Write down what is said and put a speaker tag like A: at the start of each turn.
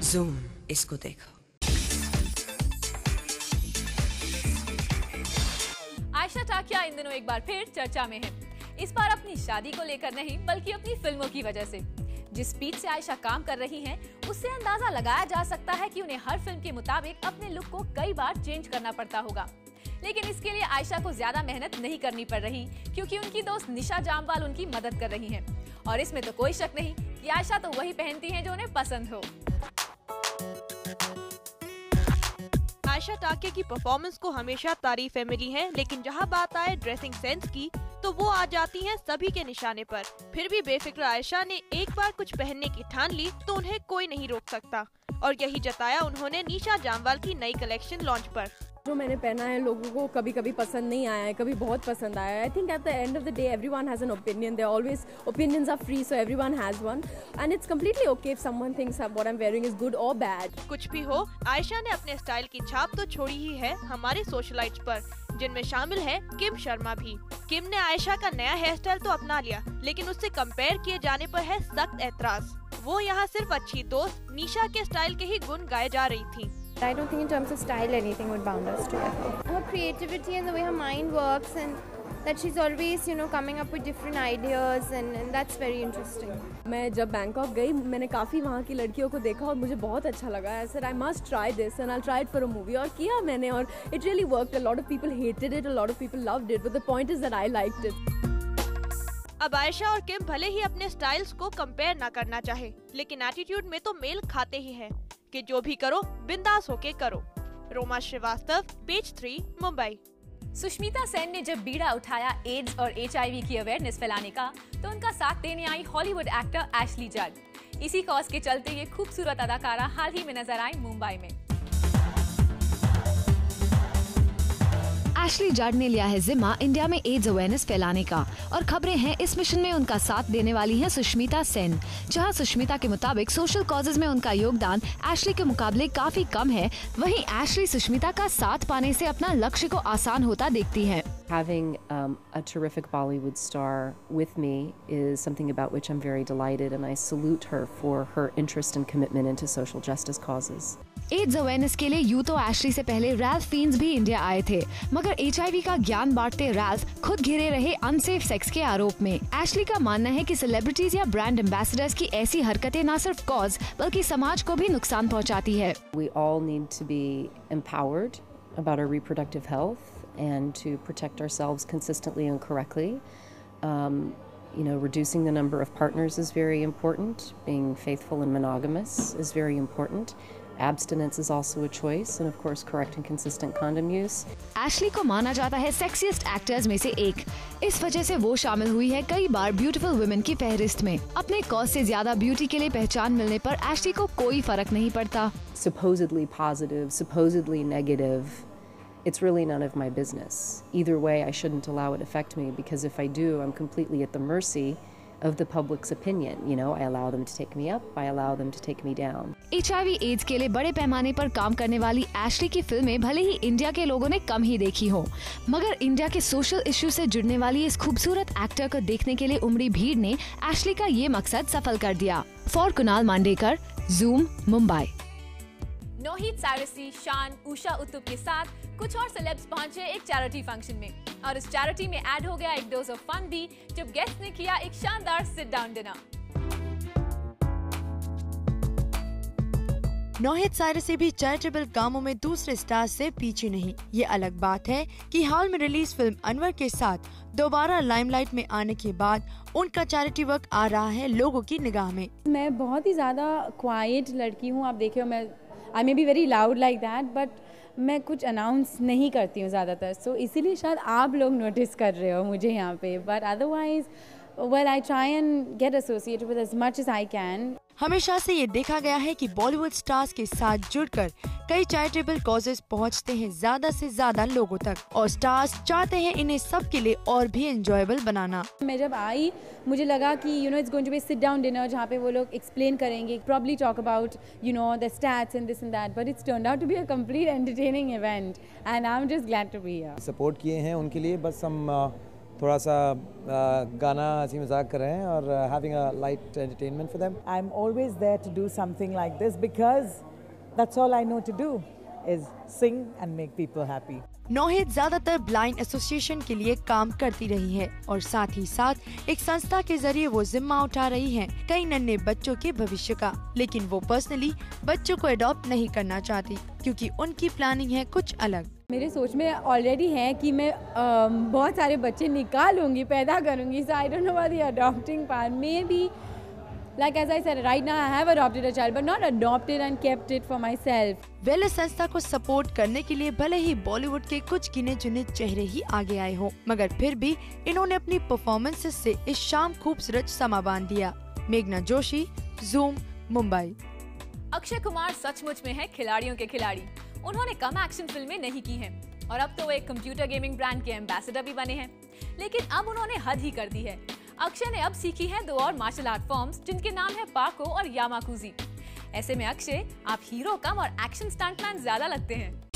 A: Zoom, इसको देखो।
B: आयशा टाकिया इन दिनों एक बार फिर चर्चा में है। इस बार अपनी शादी को लेकर नहीं बल्कि अपनी फिल्मों की वजह से। जिस स्पीड से आयशा काम कर रही हैं, उससे अंदाजा लगाया जा सकता है कि उन्हें हर फिल्म के मुताबिक अपने लुक को कई बार चेंज करना पड़ता होगा। लेकिन इसके लिए आयशा को ज्यादा मेहनत नहीं करनी पड़ रही, क्योंकि उनकी दोस्त निशा जामवाल उनकी मदद कर रही हैं। और इसमें तो कोई शक नहीं कि आयशा तो वही पहनती हैं जो उन्हें पसंद हो।
C: आयशा टाकिया की परफॉर्मेंस को हमेशा तारीफें मिली हैं, लेकिन जहां बात आए ड्रेसिंग सेंस की तो वो आ जाती हैं सभी के निशाने पर। फिर भी बेफिक्र आयशा ने एक बार कुछ पहनने की ठान ली तो उन्हें कोई नहीं रोक सकता, और यही जताया उन्होंने निशा जामवाल की नई कलेक्शन लॉन्च पर।
D: जो मैंने पहना है लोगों को कभी कभी पसंद नहीं आया है, कभी बहुत पसंद आया है। I think at the end of the day everyone has an opinion, there always opinions are free, so everyone has one and it's completely okay if someone thinks what I am wearing is good और bad.
C: कुछ भी हो, आयशा ने अपने style की छाप तो छोड़ी ही है हमारे सोशलाइट्स पर, जिनमें शामिल है किम शर्मा भी। किम ने आयशा का नया हेयर स्टाइल तो अपना लिया, लेकिन उससे कंपेयर किए जाने पर है सख्त ऐतराज। वो यहाँ सिर्फ अच्छी दोस्त निशा के स्टाइल के ही गुण गाए जा रही थी।
E: I don't think in terms of style anything would bound us together. Her creativity and the way her mind works, and that she's always, coming up with different ideas, and that's very interesting.
D: मैं जब Bangkok गई, मैंने काफ़ी वहाँ की लड़कियों को देखा और मुझे बहुत अच्छा लगा। I said I must try this and I'll try it for a movie, और किया मैंने, और it really worked. A lot of people hated it, a lot of people loved it, but the point is that I liked it.
C: अब आयशा और किम भले ही अपने styles को compare ना करना चाहे, लेकिन एटीट्यूड में तो मेल खाते ही हैं कि जो भी करो बिंदास होके करो। रोमा श्रीवास्तव, पेज 3, मुंबई।
B: सुष्मिता सेन ने जब बीड़ा उठाया एड्स और HIV की अवेयरनेस फैलाने का, तो उनका साथ देने आई हॉलीवुड एक्टर एशली जड। इसी कॉज के चलते ये खूबसूरत अदाकारा हाल ही में नजर आई मुंबई में।
F: एशली जड ने लिया है जिम्मा इंडिया में एड्स अवेयरनेस फैलाने का, और खबरें हैं इस मिशन में उनका साथ देने वाली हैं सुष्मिता सेन। जहां सुष्मिता के मुताबिक सोशल कॉजेज में उनका योगदान एशली के मुकाबले काफी कम है, वहीं एशली सुष्मिता का साथ पाने से अपना लक्ष्य को आसान होता देखती हैं।
G: Having a terrific Bollywood star with me is something about which I'm very delighted, and I salute her for her interest and commitment into social justice causes.
F: AIDS awareness के लिए यूं तो एशली से पहले रैल्फ फीन्स भी India आए थे, मगर HIV का ज्ञान बांटते रैल्फ खुद घिरे रहे अनसेफ सेक्स के आरोप में। एशली का मानना है कि सेलिब्रिटीज या ब्रांड एम्बेसडर्स की ऐसी हरकतें न सिर्फ कॉज बल्कि समाज को भी नुकसान पहुंचाती है।
G: We all need to be empowered about our reproductive health and to protect ourselves consistently and correctly. Reducing the number of partners is very important. Being faithful and monogamous is very important. Abstinence is also a choice, and of course correct and consistent condom use.
F: Ashley को माना जाता है sexiest actors में से एक। इस वजह से वो शामिल हुई है कई बार ब्यूटीफुल वुमेन की फहरिस्त में। अपने कॉज से ज्यादा ब्यूटी के लिए पहचान मिलने पर एशली को कोई फर्क नहीं पड़ता।
G: Supposedly positive, supposedly negative, it's really none of my business. Either way, I shouldn't allow it to affect me, because if I do, I'm completely at the mercy of the public's opinion. I allow them to take me up, I allow them to take me down.
F: HIV AIDS के लिए बड़े पैमाने पर काम करने वाली Ashley की फिल्में भले ही इंडिया के लोगों ने कम ही देखी हो, मगर इंडिया के सोशल इश्यू से जुड़ने वाली इस खूबसूरत एक्टर को देखने के लिए उमड़ी भीड़ ने एशली का ये मकसद सफल कर दिया। For Kunal Mandekar, Zoom, Mumbai.
B: नोहित साइरसी, शान, उषा उत्तुप के साथ कुछ और सेलेब्स पहुंचे एक चैरिटी फंक्शन में, और इस चैरिटी में ऐड हो गया एक डोज ऑफ फन भी जब गेस्ट ने किया एक शानदार सिट डाउन डिनर।
H: नोहित साइरसी भी चैरिटेबल कामों में दूसरे स्टार्स से पीछे नहीं। ये अलग बात है कि हाल में रिलीज फिल्म अनवर के साथ दोबारा लाइमलाइट में आने के बाद उनका चैरिटी वर्क आ रहा है लोगों की निगाह में।
D: मैं बहुत ही ज़्यादा क्वाइट लड़की हूँ, आप देखिए मैं I may be very loud like that, but मैं कुछ अनाउंस नहीं करती हूँ ज़्यादातर, सो इसीलिए शायद आप लोग नोटिस कर रहे हो मुझे यहाँ पे, but otherwise well I try and get associated with as much as I can.
H: हमेशा से ये देखा गया है कि बॉलीवुड स्टार्स के साथ जुड़कर कई चैरिटेबल कॉजेज पहुंचते हैं ज्यादा से ज्यादा लोगों तक, और स्टार्स चाहते हैं इन्हें सब के लिए और भी एंजॉयबल बनाना।
D: मैं जब आई मुझे लगा कि it's going to be sit down dinner जहाँ पे वो लोग एक्सप्लेन करेंगे, probably talk about the stats and this and that, but it's turned out to be a complete entertaining event and I am just glad to be here.
I: Support किए हैं उनके लिए, बस हम
A: थोड़ा सा गाना हंसी मजाक कर रहे हैं और having a light entertainment for them.
I: I'm always there to do something like this because that's all I know to do is sing and make people happy.
H: नौहिद ज्यादातर ब्लाइंड एसोसिएशन के लिए काम करती रही है और साथ ही साथ एक संस्था के जरिए वो जिम्मा उठा रही हैं कई नन्हे बच्चों के भविष्य का। लेकिन वो पर्सनली बच्चों को अडॉप्ट नहीं करना चाहती क्योंकि उनकी प्लानिंग है कुछ अलग।
D: मेरे सोच में ऑलरेडी है कि मैं बहुत सारे बच्चे निकालूंगी, पैदा करूंगी। So I don't know about the adopting part. Maybe, like as I said, right now I have adopted a child, but not adopted and kept it for myself.
H: Well संस्था को सपोर्ट करने के लिए भले ही बॉलीवुड के कुछ गिने चुने चेहरे ही आगे आए हो, मगर फिर भी इन्होंने अपनी परफॉर्मेंसेस से इस शाम खूबसूरत समा बांध दिया। मेघना जोशी, ज़ूम, मुंबई।
B: अक्षय कुमार सचमुच में है खिलाड़ियों के खिलाड़ी। उन्होंने कम एक्शन फिल्में नहीं की हैं और अब तो वो एक कंप्यूटर गेमिंग ब्रांड के एम्बेसडर भी बने हैं। लेकिन अब उन्होंने हद ही कर दी है। अक्षय ने अब सीखी हैं 2 और मार्शल आर्ट फॉर्म्स जिनके नाम है पाको और यामाकुजी। ऐसे में अक्षय आप हीरो कम और एक्शन स्टंटमैन ज्यादा लगते हैं।